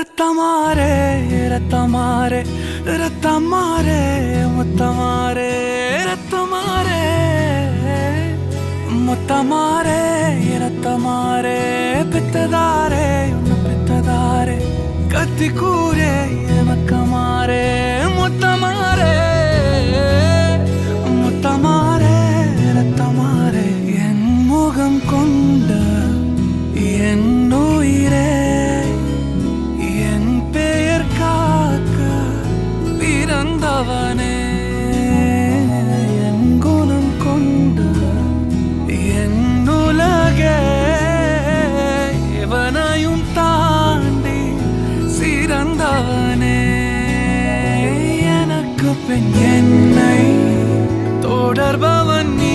ரத்தமாரே ரத்தமாரே ரத்தமாரே முத்தமாரே ரத்தமாரே முத்தமாரே ரத்தமாரே பித்ததாரே உன்னை பித்ததாரே கத்தி கூரே மக்கமாரே முத்தமாரே முத்தமாரே ரத்தமாரே என் முகம் கொண்ட என் உயிரே பிறந்தவனே என் குணம் கொண்டு என் உலகே இவனையும் தாண்டி சிறந்தவனே எனக்கு பின் என்னை தொடர்பவன் நீ